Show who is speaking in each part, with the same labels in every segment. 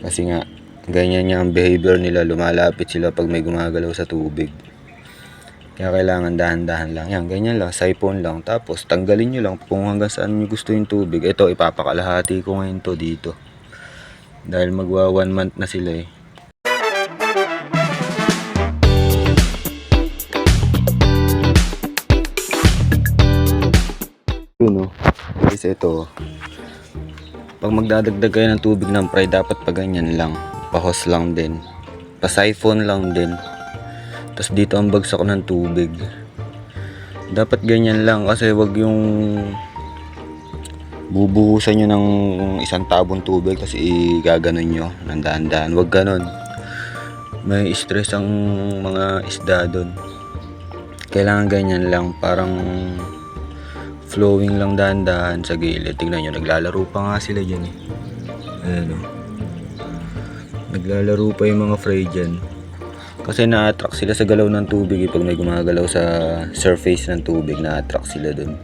Speaker 1: Kasi nga, ganyan niya ang behavior nila, lumalapit sila pag may gumagalaw sa tubig. Kaya kailangan dahan-dahan lang. Yan, ganyan lang, siphon lang. Tapos tanggalin nyo lang kung hanggang saan nyo gusto yung tubig. Ito, ipapakalahati ko ngayon to dito. Dahil magwa 1 month na sila eh. Yun o. Guys, ito. Pag magdadagdag kayo ng tubig ng fry, dapat pa ganyan lang. Pa-hose lang din. Pa-siphon lang din. Tapos dito ang bagsak ng tubig. Dapat ganyan lang kasi wag yung bubuhusan nyo ng isang tabong tubig kasi gaganon nyo ng dahan-dahan. Wag ganon. May stress ang mga isda doon. Kailangan ganyan lang, parang flowing lang dahan-dahan sa gilid. Tignan nyo, naglalaro pa nga sila dyan eh. Ayan o. Naglalaro pa yung mga fry dyan. Kasi na-attract sila sa galaw ng tubig eh. Pag may gumagalaw sa surface ng tubig, na-attract sila dun.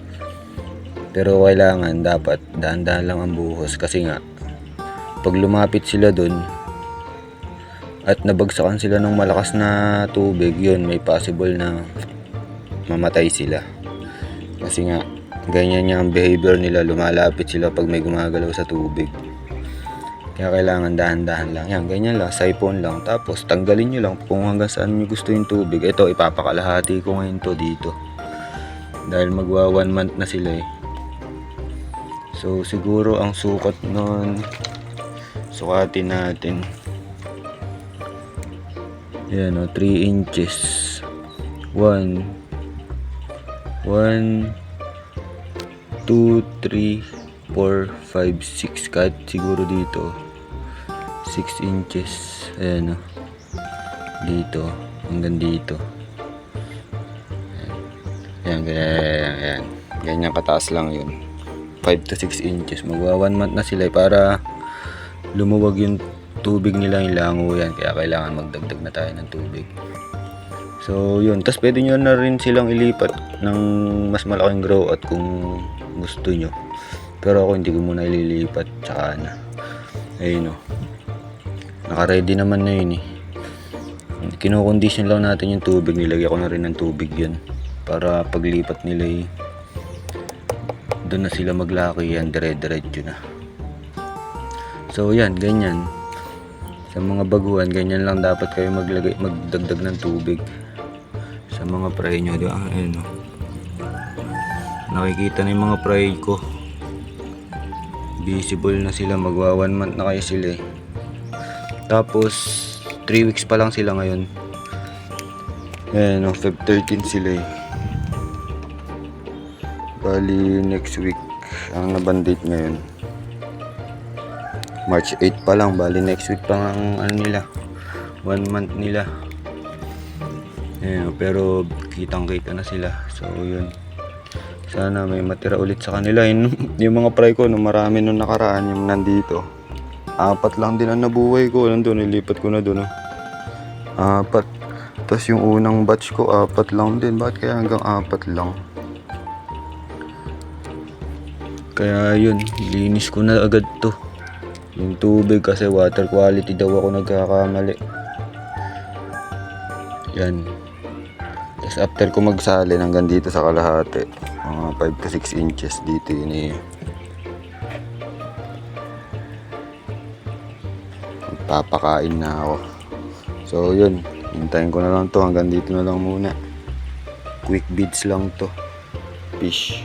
Speaker 1: Pero kailangan, dapat dahan-dahan lang ang buhos. Kasi nga, pag lumapit sila dun at nabagsakan sila ng malakas na tubig, yun, may possible na mamatay sila. Kasi nga, ganyan niya ang behavior nila, lumalapit sila pag may gumagalaw sa tubig. Kaya kailangan dahan-dahan lang. Yan, ganyan lang, siphon lang. Tapos tanggalin nyo lang kung hanggang saan nyo gusto yung tubig. Ito, ipapakalahati ko ngayon to dito. Dahil magwa 1 month na sila eh. So siguro ang sukat nun, sukatin natin. Yan o, 3 inches. 1, 2, 3, 4, 5, 6. Kahit siguro dito 6 inches. Ayan o. Dito. Hanggang dito. Ayan. Ayan. Ganyan kataas lang yun. 5 to 6 inches. Magwa 1 month na sila para lumuwag yung tubig nila, yung lango yan. Kaya kailangan magdagdag na tayo ng tubig. So yun. Tapos pwede nyo na rin silang ilipat ng mas malaking grow out kung gusto nyo. Pero ako hindi ko muna ililipat. Tsaka na. Ayun o. Naka-ready naman na yun eh. Kino-condition lang natin yung tubig. Nilagyan ko na rin ng tubig yun. Para paglipat nila eh, doon na sila maglaki yan. Dire-diretso na. So yan, ganyan. Sa mga baguhan, ganyan lang dapat kayo magdagdag ng tubig. Sa mga fry nyo. Diba? Ayun o. Nakikita na yung mga fry ko. Visible na sila. Magwa 1 month na kayo sila eh. Tapos 3 weeks pa lang sila ngayon. Ayan o, Feb 13 sila eh. Bali next week ang nabandate ngayon. March 8 pa lang. Bali next week pa ang ano nila, 1 month nila. Ayan o, pero kitang kita na sila. So yun, sana may matira ulit sa kanila. Yung mga fry ko no, marami nung nakaraan yung nandito. 4 lang din ang nabuhay ko. Nandun, nilipat ko na doon. 4. Tapos yung unang batch ko, 4 lang din. Bakit kaya hanggang 4 lang? Kaya yun, linis ko na agad to. Yung tubig kasi water quality daw ako nagkakamali. Yan. Tapos after ko magsalin hanggang dito sa kalahati, mga 5 to 6 inches dito yun eh. Papakain na ako. So yun, hintayin ko na lang to. Hanggang dito na lang muna. Quick beads lang to. Fish.